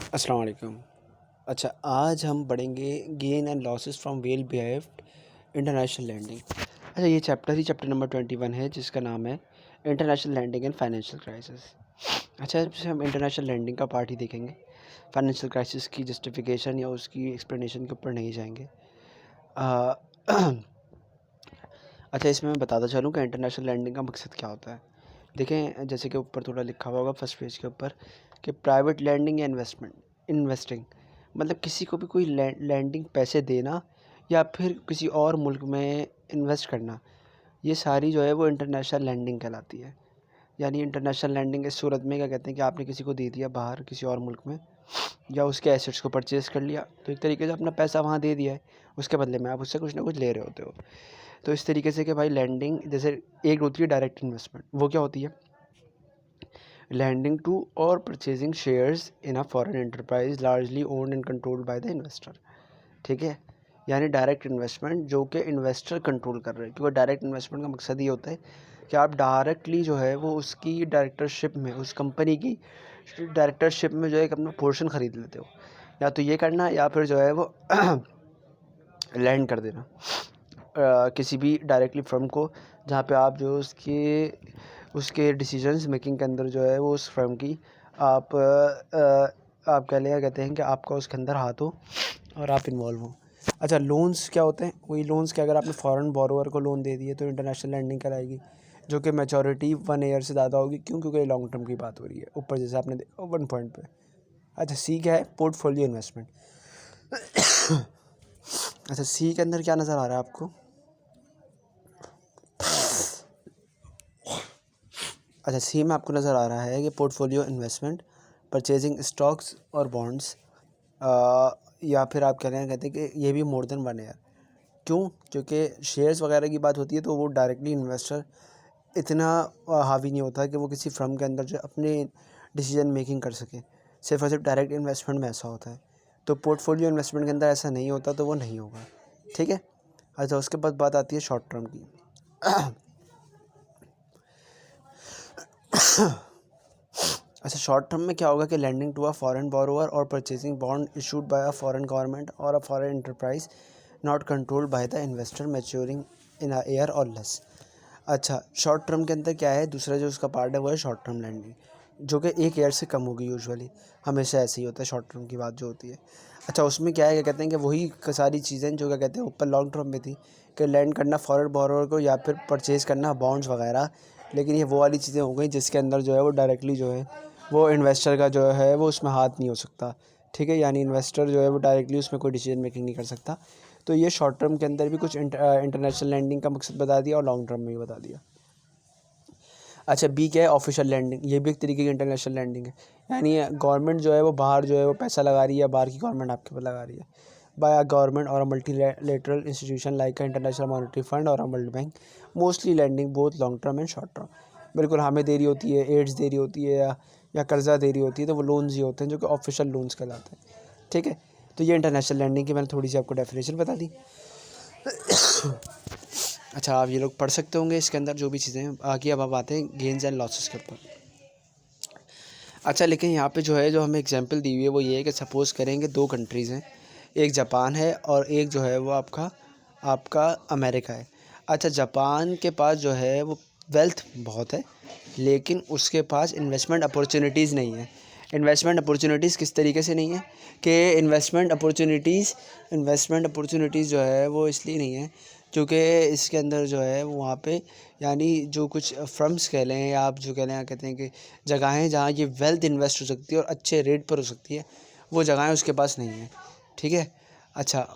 अस्सलाम वालेकुम। अच्छा, आज हम पढ़ेंगे gain and losses from well behaved international lending. अच्छा, ये चैप्टर नंबर 21 है, जिसका नाम है international lending and financial crisis. अच्छा, इससे हम इंटरनेशनल लैंडिंग का पार्ट ही देखेंगे, फाइनेंशियल क्राइसिस की जस्टिफिकेशन या उसकी एक्सप्लेनेशन के ऊपर नहीं जाएंगे। अ, अच्छा, इसमें मैं बताता चलूँ कि इंटरनेशनल लैंडिंग का मकसद क्या होता है। देखें, जैसे कि ऊपर थोड़ा लिखा हुआ होगा फर्स्ट पेज के ऊपर कि प्राइवेट लैंडिंग या इन्वेस्टिंग, मतलब किसी को भी कोई लैंडिंग पैसे देना या फिर किसी और मुल्क में इन्वेस्ट करना, ये सारी जो है वो इंटरनेशनल लैंडिंग कहलाती है। यानी इंटरनेशनल लैंडिंग इस सूरत में क्या कहते हैं कि आपने किसी को दे दिया बाहर किसी और मुल्क में, या उसके एसेट्स को परचेज़ कर लिया, तो एक तरीके से अपना पैसा वहाँ दे दिया है, उसके बदले में आप उससे कुछ ना कुछ ले रहे होते हो। तो इस तरीके से कि भाई लैंडिंग, जैसे एक होती है डायरेक्ट इन्वेस्टमेंट, वो क्या होती है, लैंडिंग टू और purchasing shares in a foreign enterprise largely owned and controlled by the investor. ठीक है, यानी डायरेक्ट इन्वेस्टमेंट जो कि इन्वेस्टर कंट्रोल कर रहे हैं, क्योंकि डायरेक्ट इन्वेस्टमेंट का मकसद ये होता है कि आप डायरेक्टली जो है वो उसकी डायरेक्टरशिप में, उस कंपनी की डायरेक्टरशिप में जो है एक अपना पोर्शन ख़रीद लेते हो, या तो ये करना या फिर जो है वो लैंड कर देना किसी भी डायरेक्टली फर्म को, जहाँ पे आप जो उसके उसके डिसीजंस मेकिंग के अंदर जो है वो उस फर्म की आप कह लें, कहते हैं कि आपका उसके अंदर हाथ हो और आप इन्वॉल्व हो। अच्छा, लोन्स क्या होते हैं, वही लोन्स के अगर आपने फॉरेन बोरोवर को लोन दे दिए तो इंटरनेशनल लैंडिंग कराएगी, जो कि मैच्योरिटी 1 ईयर से ज़्यादा होगी। क्यों? क्योंकि लॉन्ग टर्म की बात हो रही है, ऊपर जैसे आपने 1 पॉइंट पे। अच्छा, सी क्या है, पोर्टफोलियो इन्वेस्टमेंट। अच्छा, सी के अंदर क्या नज़र आ रहा है आपको? अच्छा, सी में आपको नज़र आ रहा है कि पोर्टफोलियो इन्वेस्टमेंट, परचेजिंग स्टॉक्स और बॉन्ड्स, या फिर आप कह रहे हैं, कहते हैं कि ये भी मोर देन 1 ईयर। क्यों? क्योंकि शेयर्स वगैरह की बात होती है तो वो डायरेक्टली इन्वेस्टर इतना हावी नहीं होता कि वो किसी फर्म के अंदर जो अपने डिसीजन मेकिंग कर सके। सिर्फ और सिर्फ डायरेक्ट इन्वेस्टमेंट में ऐसा होता है, तो पोर्टफोलियो इन्वेस्टमेंट के अंदर ऐसा नहीं होता, तो वो नहीं होगा। ठीक है। अच्छा, उसके बाद बात आती है शॉर्ट टर्म की। अच्छा, शॉर्ट टर्म में क्या होगा कि lending to a foreign borrower और purchasing bond issued by a foreign government और a foreign enterprise not controlled by the investor maturing in a year और लेस। अच्छा, शॉर्ट टर्म के अंदर क्या है, दूसरा जो उसका पार्ट है वो है शॉर्ट टर्म लैंडिंग, जो कि 1 ईयर से कम होगी यूजुअली, हमेशा ऐसे ही होता है शॉर्ट टर्म की बात जो होती है। अच्छा, उसमें क्या है, क्या कहते हैं कि वही सारी चीज़ें जो क्या कहते हैं ऊपर लॉन्ग टर्म में थी, कि लैंड करना फॉरेन बोरोवर को या फिर परचेज़ करना बॉन्ड्स वगैरह, लेकिन ये वो वाली चीज़ें हो गई जिसके अंदर जो है वो डायरेक्टली जो है वो इन्वेस्टर का जो है वो उसमें हाथ नहीं हो सकता। ठीक है, यानी इन्वेस्टर जो है वो डायरेक्टली उसमें कोई डिसीजन मेकिंग नहीं कर सकता। तो ये शॉर्ट टर्म के अंदर भी कुछ इंटरनेशनल लैंडिंग का मकसद बता दिया और लॉन्ग टर्म में भी बता दिया। अच्छा, बी क्या है, ऑफिशियल लैंडिंग, ये भी एक तरीके की इंटरनेशनल लैंडिंग है। यानी गवर्नमेंट जो है वो बाहर जो है वो पैसा लगा रही है, बाहर की गवर्नमेंट आपके ऊपर लगा रही है, बाय अ गवर्नमेंट और a multilateral institution like international monetary fund और a world bank. Mostly lending both long term and short term. बिल्कुल, हमें दे रही होती है, एड्स दे रही होती है, या कर्ज़ा दे रही होती है, तो वो लोन्स ही होते हैं जो कि ऑफिशियल लोन्स कहलाते हैं। ठीक है, तो ये इंटरनेशनल लैंडिंग की मैंने थोड़ी सी आपको डेफिनेशन बता दी। अच्छा, आप ये लोग पढ़ सकते होंगे इसके अंदर जो भी चीज़ें हैं। आगे अब आते हैं गेन्स एंड लॉसेस के ऊपर। अच्छा, लेकिन यहाँ पे जो है जो हमें एग्जांपल दी हुई है वो ये है कि सपोज़ करेंगे 2 कंट्रीज़ हैं, एक जापान है और एक जो है वो आपका आपका अमेरिका है। अच्छा, जापान के पास जो है वो वेल्थ बहुत है, लेकिन उसके पास इन्वेस्टमेंट अपॉर्चुनिटीज़ नहीं है। इन्वेस्टमेंट अपॉर्चुनिटीज़ किस तरीके से नहीं है कि इन्वेस्टमेंट अपॉर्चुनिटीज़ जो है वो इसलिए नहीं है क्योंकि इसके अंदर जो है वो वहाँ पे, यानी जो कुछ फर्म्स कह लें या आप जो कह लें, कहते हैं कि जगहें जहाँ ये वेल्थ इन्वेस्ट हो सकती है और अच्छे रेट पर हो सकती है, वो जगहें उसके पास नहीं है। ठीक है। अच्छा,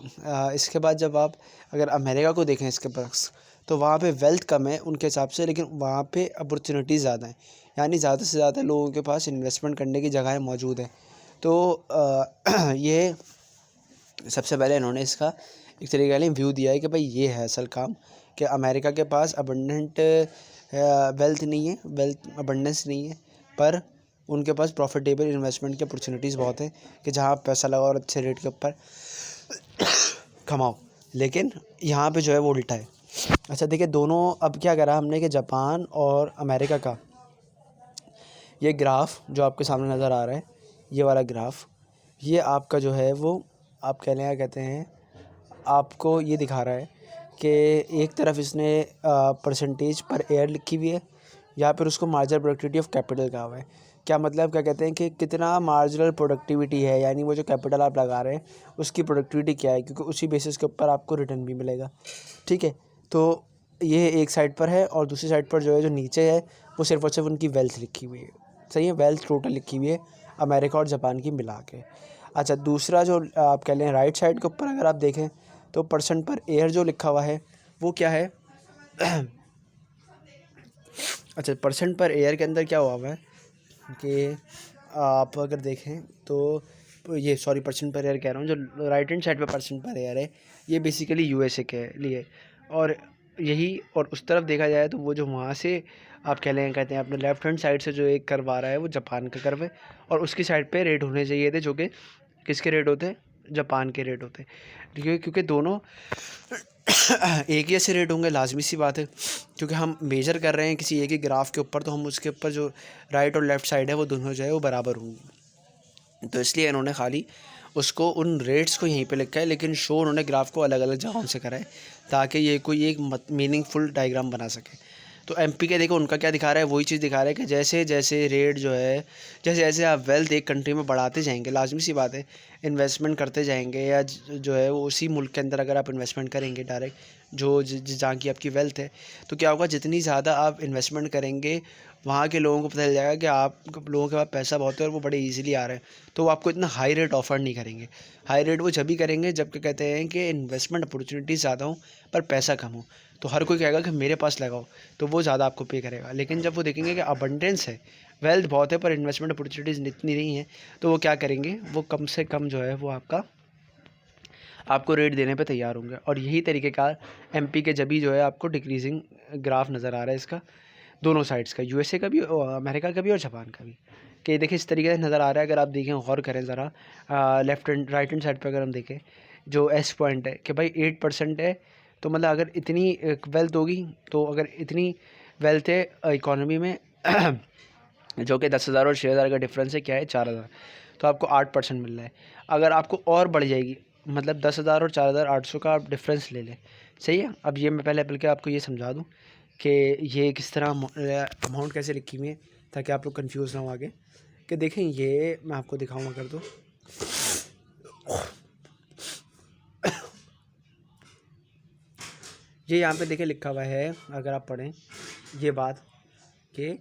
इसके बाद जब आप अगर अमेरिका को देखें इसके पास, तो वहाँ पे वेल्थ कम है उनके हिसाब से, लेकिन वहाँ पे अपॉर्चुनिटीज़ ज़्यादा हैं, यानी ज़्यादा से ज़्यादा लोगों के पास इन्वेस्टमेंट करने की जगहें मौजूद हैं। तो ये सबसे पहले इन्होंने इसका एक तरीके का व्यू दिया है कि भाई ये है असल काम, कि अमेरिका के पास अबंडेंट वेल्थ नहीं है, वेल्थ अबंडेंस नहीं है, पर उनके पास प्रॉफिटेबल इन्वेस्टमेंट की अपॉर्चुनिटीज़ बहुत है कि जहाँ आप पैसा लगाओ और अच्छे रेट के ऊपर कमाओ। लेकिन यहाँ पे जो है वो उल्टा है। अच्छा, देखिए दोनों, अब क्या करा हमने कि जापान और अमेरिका का ये ग्राफ जो आपके सामने नज़र आ रहा है, ये वाला ग्राफ, ये आपका जो है वो आप कहने क्या कहते हैं, आपको ये दिखा रहा है कि एक तरफ इसने परसेंटेज पर एयर लिखी हुई है, या फिर उसको मार्जिनल प्रोडक्टिविटी ऑफ कैपिटल कहा हुआ है। क्या मतलब, क्या कहते हैं कि कितना मार्जिनल प्रोडक्टिविटी है, यानी वो जो कैपिटल आप लगा रहे हैं उसकी प्रोडक्टिविटी क्या है, क्योंकि उसी बेसिस के ऊपर आपको रिटर्न भी मिलेगा। ठीक है, तो ये एक साइड पर है, और दूसरी साइड पर जो है जो नीचे है वो सिर्फ और सिर्फ उनकी वेल्थ लिखी हुई है। सही है, वेल्थ टोटल लिखी हुई है अमेरिका और जापान की मिला के। अच्छा, दूसरा जो आप कह लें राइट साइड के ऊपर अगर आप देखें तो परसेंट पर एयर जो लिखा हुआ है वो क्या है। अच्छा, परसेंट पर एयर के अंदर क्या हुआ है कि आप अगर देखें तो ये सॉरी परसेंट पर एयर कह रहा हूँ, जो राइट हैंड साइड पे परसेंट पर एयर है ये बेसिकली यूएसए के लिए, और यही और उस तरफ देखा जाए तो वो जो वहाँ से आप कह लें कहते हैं अपने लेफ्ट हैंड साइड से जो एक कर्व आ रहा है वो जापान का कर्व है, और उसकी साइड पे रेट होने चाहिए थे जो कि किसके रेट होते हैं, जापान के रेट होते हैं। क्योंकि दोनों एक ही ऐसे रेट होंगे, लाजमी सी बात है, क्योंकि हम मेजर कर रहे हैं किसी एक ही ग्राफ के ऊपर, तो हम उसके ऊपर जो राइट और लेफ़्ट साइड है वो दोनों जो है वो बराबर होंगी। तो इसलिए इन्होंने खाली उसको उन रेट्स को यहीं पे लिखा है, लेकिन शो उन्होंने ग्राफ को अलग अलग जगहों से करा है ताकि ये कोई एक मीनिंगफुल डायग्राम बना सके। तो एमपी के देखो उनका क्या दिखा रहा है, वही चीज़ दिखा रहा है कि जैसे जैसे रेट जो है, जैसे जैसे आप वेल्थ एक कंट्री में बढ़ाते जाएंगे, लाजमी सी बात है इन्वेस्टमेंट करते जाएंगे, या जो है वो उसी मुल्क के अंदर अगर आप इन्वेस्टमेंट करेंगे डायरेक्ट जो जहाँ की आपकी वेल्थ है, तो क्या होगा, जितनी ज़्यादा आप इन्वेस्टमेंट करेंगे वहाँ के लोगों को पता चल जाएगा कि आप लोगों के पास पैसा बहुत है और वो बड़े ईजिली आ रहे हैं, तो वो आपको इतना हाई रेट ऑफर नहीं करेंगे। हाई रेट वो जब भी करेंगे जब क्या कहते हैं कि इन्वेस्टमेंट अपॉर्चुनिटी ज़्यादा हो पर पैसा कम हो, तो हर कोई कहेगा कि मेरे पास लगाओ, तो वो ज़्यादा आपको पे करेगा। लेकिन जब वो देखेंगे कि अबंडेंस है, वेल्थ बहुत है पर इन्वेस्टमेंट अपॉर्चुनिटीज़ इतनी नहीं है, तो वो क्या करेंगे, वो कम से कम जो है वो आपको रेट देने पे तैयार होंगे। और यही तरीके का एमपी के जब ही जो है आपको डिक्रीजिंग ग्राफ नज़र आ रहा है इसका, दोनों साइड्स का, यूएसए का भी और अमेरिका का भी और जापान का भी, कि देखिए इस तरीके से नज़र आ रहा है। अगर आप देखें गौर करें ज़रा, left hand right hand side पर अगर हम देखें जो एस पॉइंट है कि भाई 8% है, तो मतलब अगर इतनी वेल्थ होगी, तो अगर इतनी वेल्थ है इकॉनमी में जो कि 10,000 और 6,000 का डिफरेंस है क्या है 4,000, तो आपको 8% मिल रहा है। अगर आपको और बढ़ जाएगी, मतलब 10,000 और 4,800 का आप डिफरेंस ले लें, सही है। अब ये मैं पहले बल्कि आपको ये समझा दूँ कि ये किस तरह अमाउंट कैसे लिखी हुई है, ताकि आप लोग कंफ्यूज ना हो आगे। कि देखें ये मैं आपको दिखाऊँ अगर, तो ये यहाँ पे देखें लिखा हुआ है, अगर आप पढ़ें ये बात कि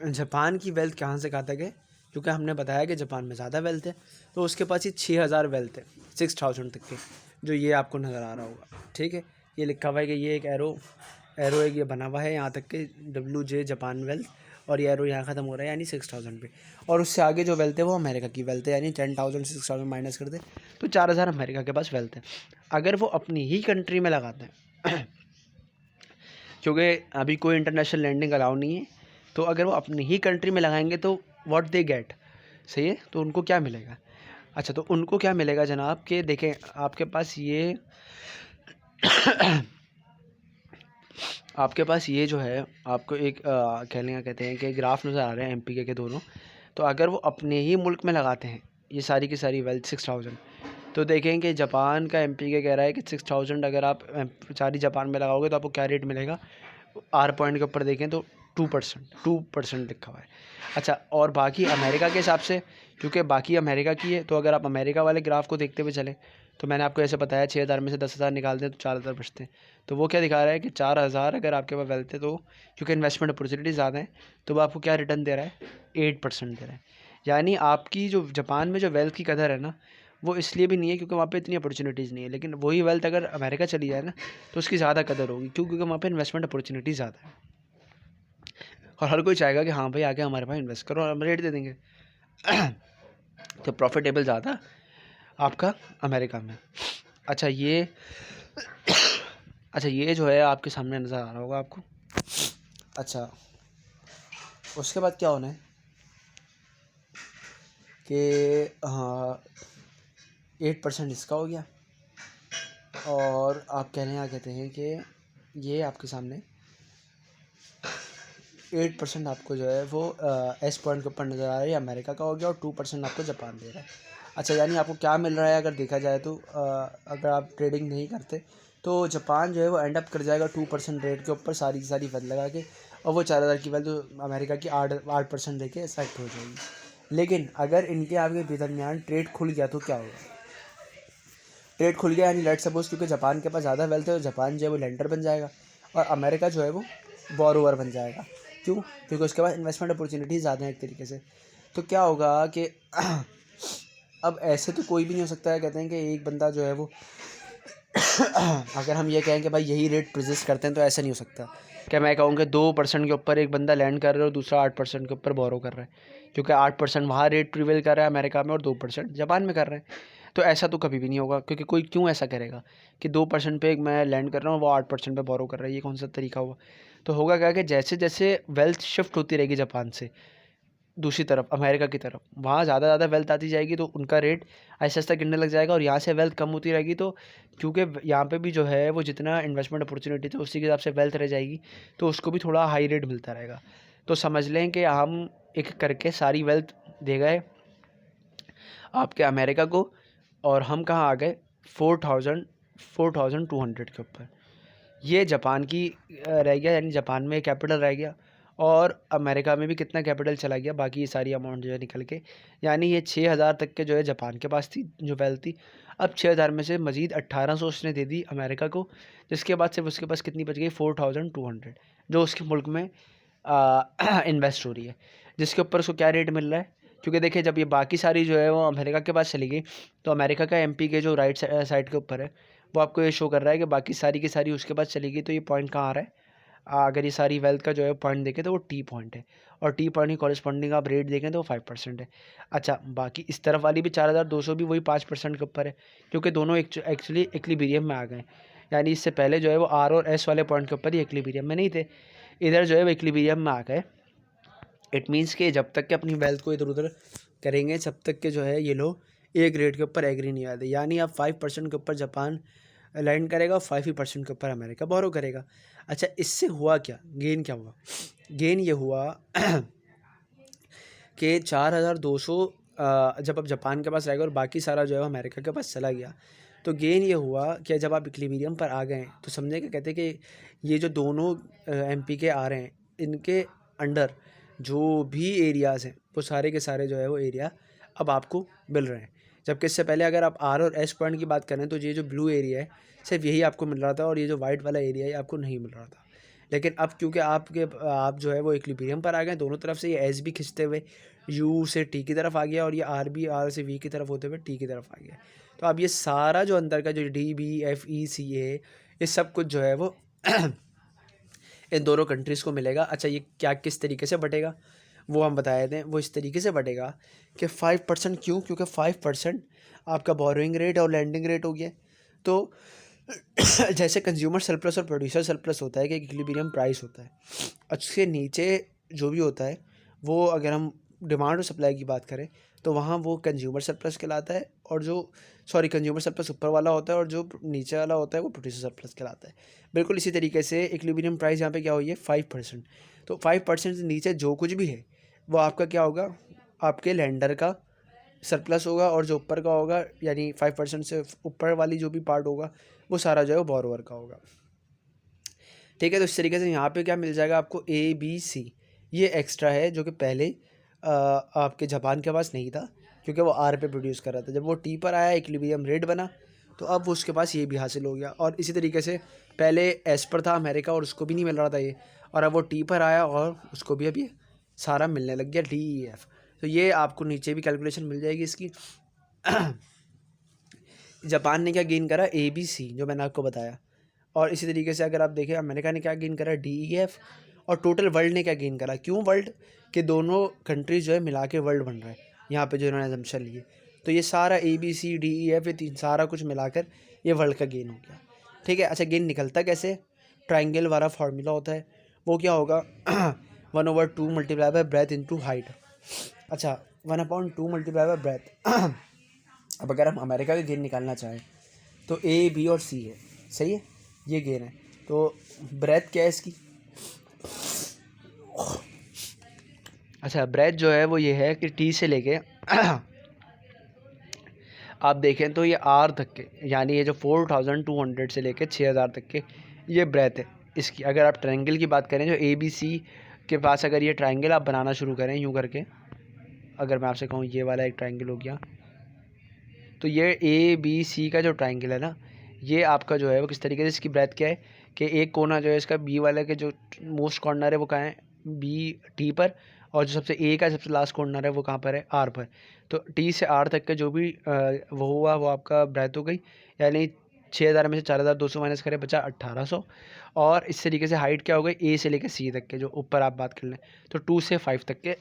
जापान की वेल्थ कहाँ से कहाँ तक है, क्योंकि हमने बताया कि जापान में ज़्यादा वेल्थ है, तो उसके पास ही 6,000 वेल्थ है, 6,000 तक के, जो ये आपको नज़र आ रहा होगा। ठीक है, ये लिखा हुआ है कि ये एक एरो एक ये बना हुआ है यहाँ तक के WJ जापान वेल्थ, और ये एरो यहाँ ख़त्म हो रहा है यानी 6,000 पे, और उससे आगे जो वेल्थ है वो अमेरिका की वेल्थ है, यानी 10,000 6,000 माइनस कर दे तो 4,000 अमेरिका के पास वेल्थ है। अगर वो अपनी ही कंट्री में लगाते हैं क्योंकि अभी कोई इंटरनेशनल लैंडिंग अलाउ नहीं है, तो अगर वो अपनी ही कंट्री में लगाएंगे तो व्हाट दे गेट, सही है, तो उनको क्या मिलेगा। अच्छा, तो उनको क्या मिलेगा जनाब, कि देखें आपके पास ये आपके पास ये जो है आपको एक कहते हैं कि ग्राफ नज़र आ रहे हैं एमपी के दोनों, तो अगर वो अपने ही मुल्क में लगाते हैं ये सारी की सारी वेल्थ 6,000, तो देखें कि जापान का एमपी के कह रहा है कि 6,000 अगर आप सारी जापान में लगाओगे तो आपको क्या रेट मिलेगा, आर पॉइंट के ऊपर देखें तो 2% लिखा हुआ है। अच्छा, और बाकी अमेरिका के हिसाब से, क्योंकि बाकी अमेरिका की है, तो अगर आप अमेरिका वाले ग्राफ को देखते हुए चलें, तो मैंने आपको ऐसे बताया 6,000 में से 10,000 निकाल दें तो 4,000 बचते हैं, तो वो क्या दिखा रहा है कि 4,000 अगर आपके पास वेल्थ है, तो क्योंकि इन्वेस्टमेंट अपॉर्चुनिटी ज़्यादा है, तो वो आपको क्या रिटर्न दे रहा है, 8% दे रहा है। यानी आपकी जो जापान में जो वेल्थ की कदर है ना, वो इसलिए भी नहीं है क्योंकि वहाँ पे इतनी अपॉर्चुनिटीज़ नहीं है, लेकिन वही वेल्थ अगर अमेरिका चली जाए ना तो उसकी ज़्यादा कदर होगी, क्योंकि वहाँ पे इन्वेस्टमेंट अपॉर्चुनिटी ज़्यादा है, और हर कोई चाहेगा कि हाँ भाई आगे हमारे पास इन्वेस्ट करो और हम रेट दे देंगे। तो प्रॉफिटेबल ज़्यादा आपका अमेरिका में। अच्छा ये अच्छा ये जो है आपके सामने नज़र आ रहा होगा आपको। अच्छा, उसके बाद क्या होना है कि हाँ 8% इसका हो गया, और आप कहने क्या कहते हैं कि ये आपके सामने 8% आपको जो है वो एस पॉइंट के ऊपर नज़र आ रहा है, अमेरिका का हो गया, और 2% आपको जापान दे रहा है। अच्छा, यानी आपको क्या मिल रहा है अगर देखा जाए तो, अगर आप ट्रेडिंग नहीं करते तो जापान जो है वो एंड अप कर जाएगा 2% रेट के ऊपर सारी की सारी वेल्थ लगा के, और वो 4,000 की वेल्थ अमेरिका की 8% दे के सेट हो जाएगी। लेकिन अगर इनके आपके दरमियान ट्रेड खुल गया तो क्या होगा? ट्रेड खुल गया यानी लेट सपोज, क्योंकि जापान के पास ज़्यादा वेल्थ है, तो जापान जो है वो लेंडर बन जाएगा और अमेरिका जो है वो बोरोवर बन जाएगा। क्यों? क्योंकि उसके पास इन्वेस्टमेंट अपॉर्चुनिटी ज़्यादा है एक तरीके से। तो क्या होगा कि अब ऐसे तो कोई भी नहीं हो सकता है, कहते हैं कि एक बंदा जो है वो अगर हम ये कहें कि भाई यही रेट प्रजेस्ट करते हैं तो ऐसा नहीं हो सकता। क्या मैं कहूँ कि 2% के ऊपर एक बंदा लैंड कर रहा है और दूसरा 8% के ऊपर बोरो कर रहा है, क्योंकि 8% वहाँ रेट प्रिवेल कर रहा है अमेरिका में और 2% जापान में कर रहे हैं। तो ऐसा तो कभी भी नहीं होगा, क्योंकि कोई क्यों ऐसा करेगा कि 2% पे मैं लैंड कर रहा हूँ, वो 8% पे बोरो कर रहा है, ये कौन सा तरीका हुआ? तो होगा क्या कि जैसे जैसे वेल्थ शिफ्ट होती रहेगी जापान से दूसरी तरफ अमेरिका की तरफ, वहाँ ज़्यादा वेल्थ आती जाएगी तो उनका रेट ऐसा ऐसा गिरने लग जाएगा, और यहाँ से वेल्थ कम होती रहेगी तो क्योंकि यहाँ पे भी जो है वो जितना इन्वेस्टमेंट अपॉर्चुनिटी थी उसी के हिसाब से वेल्थ रह जाएगी, तो उसको भी थोड़ा हाई रेट मिलता रहेगा। तो समझ लें कि हम एक करके सारी वेल्थ दे गए आपके अमेरिका को, और हम कहाँ आ गए 4,200 के ऊपर। ये जापान की रह गया, यानी जापान में कैपिटल रह गया, और अमेरिका में भी कितना कैपिटल चला गया, बाकी ये सारी अमाउंट जो है निकल के, यानी ये 6,000 तक के जो है जापान के पास थी जो वेल्थ थी। अब 6,000 में से मज़ीद 1,800 उसने दे दी अमेरिका को, जिसके बाद सिर्फ उसके पास कितनी बच गई 4,200, जो उसके मुल्क में इन्वेस्ट हो रही है, जिसके ऊपर उसको क्या रेट मिल रहा है। क्योंकि देखिए जब ये बाकी सारी जो है वो अमेरिका के पास चली गई, तो अमेरिका का एमपी के जो राइट साइड के ऊपर है वो आपको ये शो कर रहा है कि बाकी सारी की सारी उसके पास चली गई। तो ये पॉइंट कहाँ आ रहा है? अगर ये सारी वेल्थ का जो है पॉइंट देखें तो वो टी पॉइंट है, और टी पॉइंट की कॉरेस्पॉन्डिंग आप रेट देखें तो वो 5% है। अच्छा, बाकी इस तरफ वाली भी 4,200 भी वही 5% के ऊपर है, क्योंकि दोनों एक्चुअली इक्विलिब्रियम में आ गए। यानी इससे पहले जो है वो आर और एस वाले पॉइंट के ऊपर ही इक्विलिब्रियम में नहीं थे, इधर जो है वो इक्विलिब्रियम में आ गए। इट मीन्स कि जब तक कि अपनी वेल्थ को इधर उधर करेंगे जब तक के जो है ये लोग एक रेट के ऊपर एग्री नहीं आते। यानी अब 5% के ऊपर जापान लैंड करेगा और 5% के ऊपर अमेरिका बोरो करेगा। अच्छा, इससे हुआ क्या, गेन क्या हुआ? गेन ये हुआ कि 4,200 जब अब जापान के पास रहेगा और बाकी सारा जो है अमेरिका के पास चला गया, तो गेन ये हुआ कि जब आप इक्विलिब्रियम पर आ गए तो समझे कि कहते कि ये जो दोनों एमपी के आ रहे हैं इनके अंडर जो भी एरियाज़ हैं वो सारे के सारे जो है वो एरिया अब आपको मिल रहे हैं। जबकि इससे पहले अगर आप आर और एस पॉइंट की बात करें तो ये जो ब्लू एरिया है सिर्फ यही आपको मिल रहा था, और ये जो वाइट वाला एरिया है आपको नहीं मिल रहा था। लेकिन अब क्योंकि आप जो है वो इक्विलिब्रियम पर आ गए, दोनों तरफ से ये एस भी खिंचते हुए यू से टी की तरफ आ गया, और ये आर भी आर से वी की तरफ होते हुए टी की तरफ आ गया। तो अब ये सारा जो अंदर का जो डी बी एफ ई सी ए ये सब कुछ जो है वो इन दोनों कंट्रीज़ को मिलेगा। अच्छा, ये क्या किस तरीके से बटेगा वो हम बताए थे। वो इस तरीके से बटेगा कि 5%, क्यों? क्योंकि 5% आपका बोरोइंग रेट और लैंडिंग रेट हो गया। तो जैसे कंज्यूमर सरप्लस और प्रोड्यूसर सरप्लस होता है कि इक्विलिब्रियम प्राइस होता है, उसके नीचे जो भी होता है वो, अगर हम डिमांड और सप्लाई की बात करें तो वहाँ वो कंज्यूमर सरप्लस कहलाता है, और जो कंज्यूमर सरप्लस ऊपर वाला होता है और जो नीचे वाला होता है वो प्रोड्यूसर सरप्लस कहलाता है। बिल्कुल इसी तरीके से इक्विलिब्रियम प्राइस यहाँ पे क्या हुई है 5%। तो 5% से नीचे जो कुछ भी है वो आपका क्या होगा, आपके लैंडर का सरप्लस होगा, और जो ऊपर का होगा यानी 5% से ऊपर वाली जो भी पार्ट होगा वो सारा जो है वो बोरोवर का होगा। ठीक है, तो इस तरीके से यहाँ पे क्या मिल जाएगा आपको ए बी सी, ये एक्स्ट्रा है जो कि पहले आपके जापान के पास नहीं था, क्योंकि वो आर पे प्रोड्यूस कर रहा था। जब वो टी पर आया इक्विलिब्रियम रेट बना तो अब उसके पास ये भी हासिल हो गया। और इसी तरीके से पहले एस पर था अमेरिका और उसको भी नहीं मिल रहा था ये, और अब वो टी पर आया और उसको भी अभी सारा मिलने लग गया डी ई एफ। तो ये आपको नीचे भी कैलकुलेशन मिल जाएगी इसकी। जापान ने क्या गेन करा ए बी सी जो मैंने आपको बताया, और इसी तरीके से अगर आप देखें अमेरिका ने क्या गेन करा डी ई एफ, और टोटल वर्ल्ड ने क्या गेन करा। क्यों वर्ल्ड? के दोनों कंट्रीज जो है मिला के वर्ल्ड बन रहा है यहाँ पे जो इन्होंने एजम्पशन लिए। तो ये सारा A B C D E F ये तीन सारा कुछ मिलाकर ये वर्ल्ड का गेन हो गया। ठीक है, अच्छा गेन निकलता कैसे? ट्राइंगल वाला फार्मूला होता है, वो क्या होगा 1/2 multiply by breath into height. अच्छा, 1/2 मल्टीप्लाई बाय ब्रेथ। अब अगर हम अमेरिका का गेन निकालना चाहें तो ए बी और सी है, सही है, ये गेन है। तो ब्रेथ क्या है इसकी? अच्छा, ब्रेथ जो है वो ये है कि टी से लेके आप देखें तो ये आर तक के, यानी ये जो 4200 से लेके 6000 तक के ये ब्रेथ है इसकी। अगर आप ट्रायंगल की बात करें, जो ए बी सी के पास अगर ये ट्रायंगल आप बनाना शुरू करें यूँ करके, अगर मैं आपसे कहूँ ये वाला एक ट्रायंगल हो गया, तो ये ए बी सी का जो ट्रायंगल है ना, ये आपका जो है वो किस तरीके से, इसकी ब्रेथ क्या है कि एक कोना जो है इसका बी वाले के जो मोस्ट कॉर्नर है वो कहाँ है, बी टी पर, और जो सबसे ए का सबसे लास्ट कॉर्नर है वो कहाँ पर है, आर पर। तो टी से आर तक का जो भी वो हुआ वो आपका ब्रेथ हो गई, यानी 6000 में से 4200 माइनस करें बचा 1800। और इस तरीके से हाइट क्या हो गई, ए से लेकर सी तक के जो ऊपर आप बात कर लें, तो 2 से 5 तक के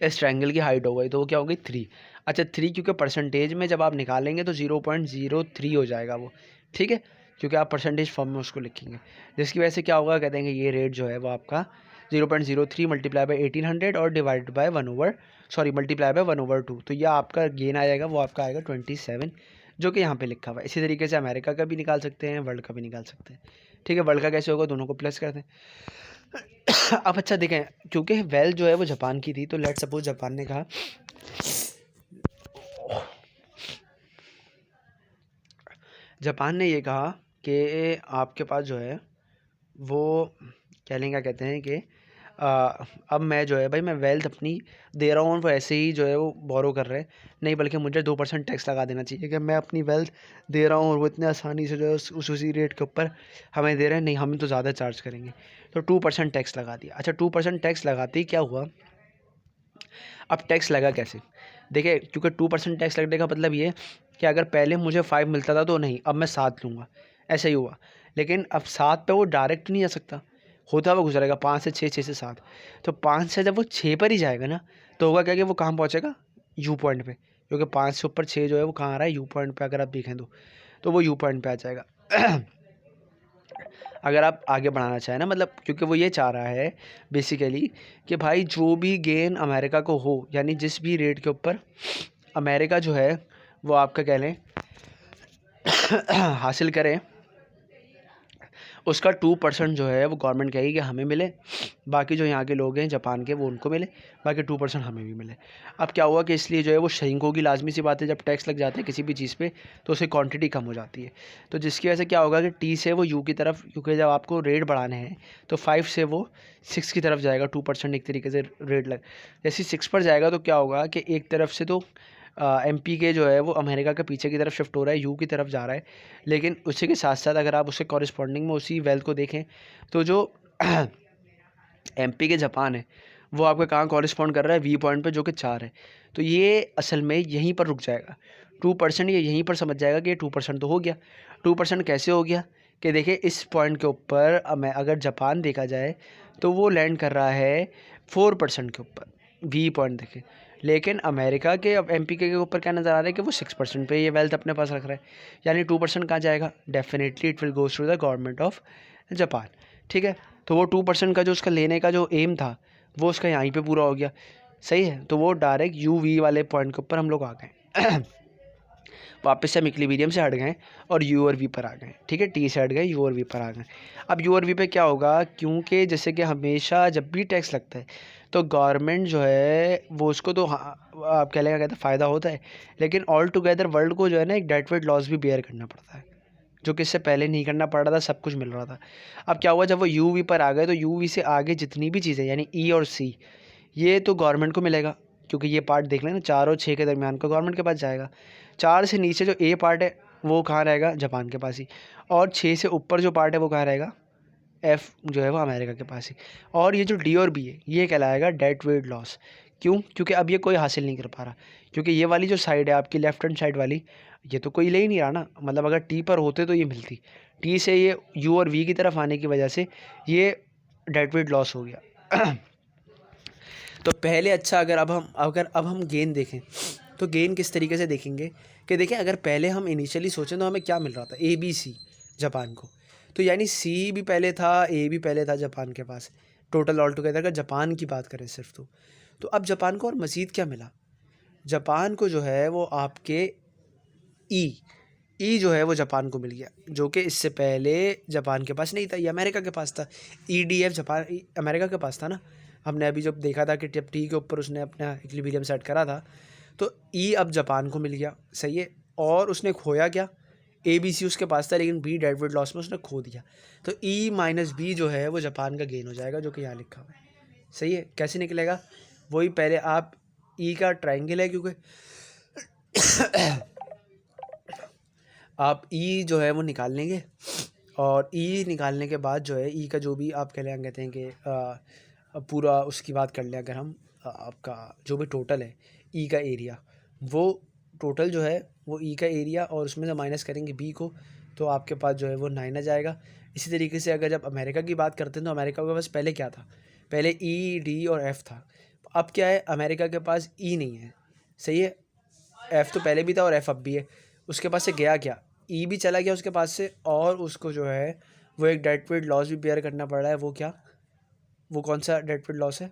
इस ट्रायंगल की हाइट हो गई, तो वो क्या हो गई 3। अच्छा 3 क्योंकि परसेंटेज में जब आप निकालेंगे तो 0.03 हो जाएगा वो, ठीक है, क्योंकि आप परसेंटेज फॉर्म में उसको लिखेंगे, जिसकी वजह से क्या होगा, कहते हैं कि ये रेट जो है वो आपका 0.03 मल्टीप्लाई बाई 1800 और डिवाइड बाय मल्टीप्लाई बाय 1/2, तो यह आपका गेन आ जाएगा, वो आपका आएगा 27, जो कि यहाँ पे लिखा हुआ है। इसी तरीके से अमेरिका का भी निकाल सकते हैं, वर्ल्ड का भी निकाल सकते हैं, ठीक है। वर्ल्ड का कैसे होगा, दोनों को प्लस करते हैं। अब अच्छा देखें, क्योंकि वेल जो है वो जापान की थी, तो लेट सपोज जापान ने कहा, जापान ने ये कहा कि आपके पास जो है वो क्या लेंगे, क्या कहते हैं कि अब मैं जो है भाई मैं वेल्थ अपनी दे रहा हूँ और वो ऐसे ही जो है वो बोरो कर रहे हैं, नहीं बल्कि मुझे 2% टैक्स लगा देना चाहिए कि मैं अपनी वेल्थ दे रहा हूँ और वो इतने आसानी से जो है उसी रेट के ऊपर हमें दे रहे हैं, नहीं हम तो ज़्यादा चार्ज करेंगे, तो 2% टैक्स लगा दिया। अच्छा 2% टैक्स लगाते ही क्या हुआ, अब टैक्स लगा कैसे, देखिए क्योंकि 2% टैक्स लगने का मतलब ये कि अगर पहले मुझे 5 मिलता था तो नहीं, अब मैं 7 लूँगा, ऐसा ही हुआ। लेकिन अब 7 पे वो डायरेक्ट नहीं जा सकता, होता हुआ गुजरेगा 5 से 6, 6 से 7, तो 5 से जब वो 6 पर ही जाएगा ना, तो होगा क्या कि वो कहाँ पहुँचेगा, यू पॉइंट पे, क्योंकि 5 से ऊपर 6 जो है वो कहाँ आ रहा है, यू पॉइंट पे, अगर आप देखें तो वो यू पॉइंट पे आ जाएगा। अगर आप आगे बढ़ाना चाहें ना, मतलब क्योंकि वो ये चाह रहा है बेसिकली कि भाई जो भी गेन अमेरिका को हो, यानी जिस भी रेट के ऊपर अमेरिका जो है वो आपका कह लें हासिल करें, उसका 2% जो है वो गवर्नमेंट कहेगी कि हमें मिले, बाकी जो यहाँ के लोग हैं जापान के वो उनको मिले, बाकी 2% हमें भी मिले। अब क्या हुआ कि इसलिए जो है वो श्रिंक होगी, लाजमी सी बात है, जब टैक्स लग जाते हैं किसी भी चीज़ पे तो उसकी क्वांटिटी कम हो जाती है, तो जिसकी वजह से क्या होगा कि टी से वो यू की तरफ, क्योंकि जब आपको रेट बढ़ाने हैं तो 5 से वो 6 की तरफ जाएगा, 2% एक तरीके से रेट लग, जैसे 6 पर जाएगा तो क्या होगा कि एक तरफ से तो एमपी के जो है वो अमेरिका के पीछे की तरफ शिफ्ट हो रहा है, यू की तरफ जा रहा है, लेकिन उसी के साथ साथ अगर आप उसके कॉरिस्पॉन्डिंग में उसी वेल्थ को देखें तो जो एमपी के जापान है वो आपका कहाँ कॉरिस्पॉन्ड कर रहा है, वी पॉइंट पे, जो कि 4 है, तो ये असल में यहीं पर रुक जाएगा 2%, ये यहीं पर समझ जाएगा कि ये 2% तो हो गया। 2% कैसे हो गया कि देखिए इस पॉइंट के ऊपर अगर जापान देखा जाए तो वो लैंड कर रहा है 4% के ऊपर, वी पॉइंट देखें, लेकिन अमेरिका के अब एम के ऊपर क्या नज़र आ रहा है कि वो 6% पे ये वेल्थ अपने पास रख रहा है, यानी 2% कहाँ जाएगा, definitely it will goes to the government of Japan, ठीक है। तो वो 2% का जो उसका लेने का जो एम था वो उसका यहीं पे पूरा हो गया, सही है, तो वो डायरेक्ट यू वी वाले पॉइंट के ऊपर हम लोग आ गए। वापस से हम इक्विलिब्रियम से हट गए और यू और वी पर आ गए, ठीक है, टी से हट गए यू और वी पर आ गए। अब यू और वी पे क्या होगा, क्योंकि जैसे कि हमेशा जब भी टैक्स लगता है तो गवर्नमेंट जो है वो उसको तो आप कह लेगा कहते फ़ायदा होता है, लेकिन ऑल टुगेदर वर्ल्ड को जो है ना एक डेट वेट लॉस भी बेयर करना पड़ता है, जो कि इससे पहले नहीं करना पड़ रहा था, सब कुछ मिल रहा था। अब क्या हुआ, जब वो यू वी पर आ गए तो यू वी से आगे जितनी भी चीज़ें यानी ई और सी, ये तो गवर्नमेंट को मिलेगा, क्योंकि ये पार्ट देख लें ना 4 और 6 के दरमियान का गवर्नमेंट के पास जाएगा। 4 से नीचे जो ए पार्ट है वो कहाँ रहेगा, जापान के पास ही, और 6 से ऊपर जो पार्ट है वो कहाँ रहेगा, एफ़ जो है वो अमेरिका के पास ही। और ये जो डी और बी है ये कहलाएगा डेट वेट लॉस, क्यों, क्योंकि अब ये कोई हासिल नहीं कर पा रहा, क्योंकि ये वाली जो साइड है आपकी लेफ्ट हैंड साइड वाली, ये तो कोई ले ही नहीं रहा ना, मतलब अगर टी पर होते तो ये मिलती, टी से ये यू और वी की तरफ आने की वजह से ये डेट वेट लॉस हो गया। तो पहले अच्छा अगर अब हम गेन देखें तो गेन किस तरीके से देखेंगे कि देखें, अगर पहले हम इनिशियली सोचें तो हमें क्या मिल रहा था, ए बी सी जापान को, तो यानी सी भी पहले था, ए भी पहले था जापान के पास, टोटल ऑल टुगेदर अगर जापान की बात करें सिर्फ तो अब जापान को और मज़ीद क्या मिला, जापान को जो है वो आपके ई जो है वो जापान को मिल गया, जो कि इससे पहले जापान के पास नहीं था, ये अमेरिका के पास था। EDF जापान अमेरिका के पास था ना, हमने अभी जब देखा था कि जब टी के ऊपर उसने अपना इक्विलिब्रियम सेट करा था, तो ई अब जापान को मिल गया, सही है। और उसने खोया क्या, ए बी सी उसके पास था, लेकिन बी डेड वेट लॉस में उसने खो दिया। तो ई माइनस बी जो है वो जापान का गेन हो जाएगा, जो कि यहाँ लिखा हुआ है, सही है। कैसे निकलेगा, वही पहले आप ई का ट्राइंगल है, क्योंकि आप ई जो है वो निकाल लेंगे, और ई निकालने के बाद जो है ई का जो भी आप कहते हैं कि पूरा उसकी बात कर लें अगर हम, आपका जो भी टोटल है ई का एरिया, वो टोटल जो है वो ई का एरिया, और उसमें से माइनस करेंगे बी को, तो आपके पास जो है वो 9 आ जाएगा। इसी तरीके से अगर जब अमेरिका की बात करते हैं तो अमेरिका के पास पहले क्या था, पहले ई डी और एफ़ था। अब क्या है, अमेरिका के पास ई नहीं है, सही है। एफ़ तो पहले भी था और एफ़ अब भी है। उसके पास से गया क्या, ई भी चला गया उसके पास से, और उसको जो है वो एक डेट वेट लॉस भी बेयर करना पड़ रहा है। वो क्या, वो कौन सा डेट वेट लॉस है,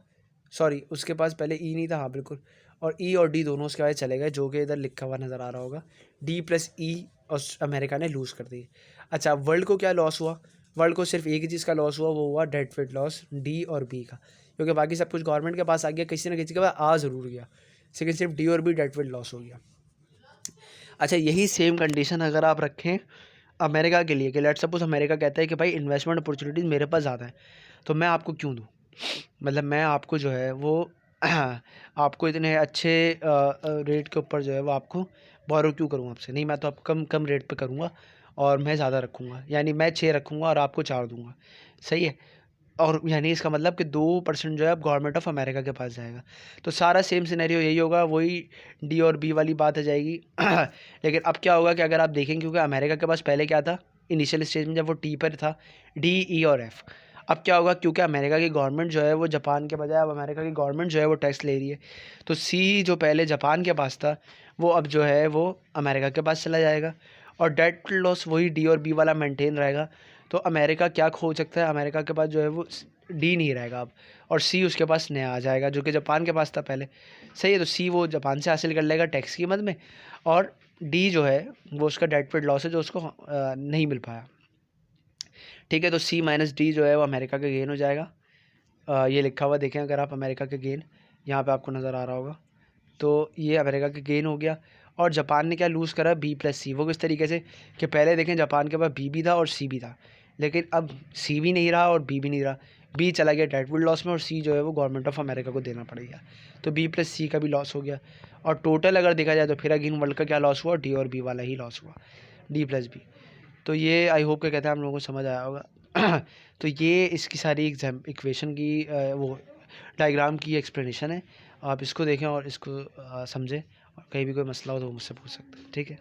सॉरी उसके पास पहले ई नहीं था, हाँ बिल्कुल। और ई और डी दोनों उसके बाद चले गए, जो कि इधर लिखा हुआ नज़र आ रहा होगा, डी प्लस ई, और अमेरिका ने लूज़ कर दी। अच्छा, वर्ल्ड को क्या लॉस हुआ, वर्ल्ड को सिर्फ एक ही चीज़ का लॉस हुआ, वो हुआ डेट वेट लॉस डी और बी का, क्योंकि बाकी सब कुछ गवर्नमेंट के पास आ गया, किसी न किसी के पास आ ज़रूर गया, लेकिन सिर्फ डी और बी डेट वेट लॉस हो गया। अच्छा, यही सेम कंडीशन अगर आप रखें अमेरिका के लिए, कि लेट्स सपोज अमेरिका कहता है कि भाई इन्वेस्टमेंट अपॉर्चुनिटीज़ मेरे पास ज़्यादा है, तो मैं आपको क्यों दूँ, मतलब मैं आपको जो है वो आपको इतने अच्छे रेट के ऊपर जो है वो आपको बोरो क्यों करूँ आपसे, नहीं मैं तो आप कम कम रेट पे करूँगा, और मैं ज़्यादा रखूँगा, यानी मैं 6 रखूँगा और आपको 4 दूँगा, सही है। और यानी इसका मतलब कि 2% जो है अब गवर्नमेंट ऑफ अमेरिका के पास जाएगा। तो सारा सेम सिनेरियो यही होगा, वही डी और बी वाली बात आ जाएगी। लेकिन अब क्या होगा कि अगर आप देखें, क्योंकि अमेरिका के पास पहले क्या था इनिशियल स्टेज में, जब वो टी पर था, डी ई और एफ़। अब क्या होगा, क्योंकि अमेरिका की गवर्नमेंट जो है वो जापान के बजाय अब अमेरिका की गवर्नमेंट जो है वो टैक्स ले रही है, तो सी जो पहले जापान के पास था वो अब जो है वो अमेरिका के पास चला जाएगा, और डेट लॉस वही डी और बी वाला मेंटेन रहेगा। तो अमेरिका क्या खो सकता है, अमेरिका के पास जो है वो डी नहीं रहेगा अब, और सी उसके पास नया आ जाएगा, जो कि जापान के पास था पहले, सही है। तो सी वो जापान से हासिल कर लेगा टैक्स की मद में, और डी जो है वो उसका डेट वेट लॉस है जो उसको नहीं मिल पाया, ठीक है। तो सी माइनस डी जो है वो अमेरिका का गेन हो जाएगा। ये लिखा हुआ देखें अगर आप, अमेरिका के गेन यहाँ पे आपको नज़र आ रहा होगा, तो ये अमेरिका का गेन हो गया। और जापान ने क्या लूज़ करा, बी प्लस सी। वो किस तरीके से, कि पहले देखें जापान के पास बी भी था और सी भी था, लेकिन अब सी भी नहीं रहा और बी भी नहीं रहा, बी चला गया डेट वेट लॉस में, और सी जो है वो गवर्नमेंट ऑफ अमेरिका को देना पड़ेगा, तो बी प्लस सी का भी लॉस हो गया। और टोटल अगर देखा जाए तो फिर अगेन वर्ल्ड का क्या लॉस हुआ, डी और बी वाला ही लॉस हुआ, डी प्लस बी। तो ये आई होप के कहते हैं हम लोगों को समझ आया होगा। तो ये इसकी सारी इक्वेशन की वो डायग्राम की एक्सप्लेनेशन है, आप इसको देखें और इसको समझें, और कहीं भी कोई मसला हो तो मुझसे पूछ सकते हैं, ठीक है।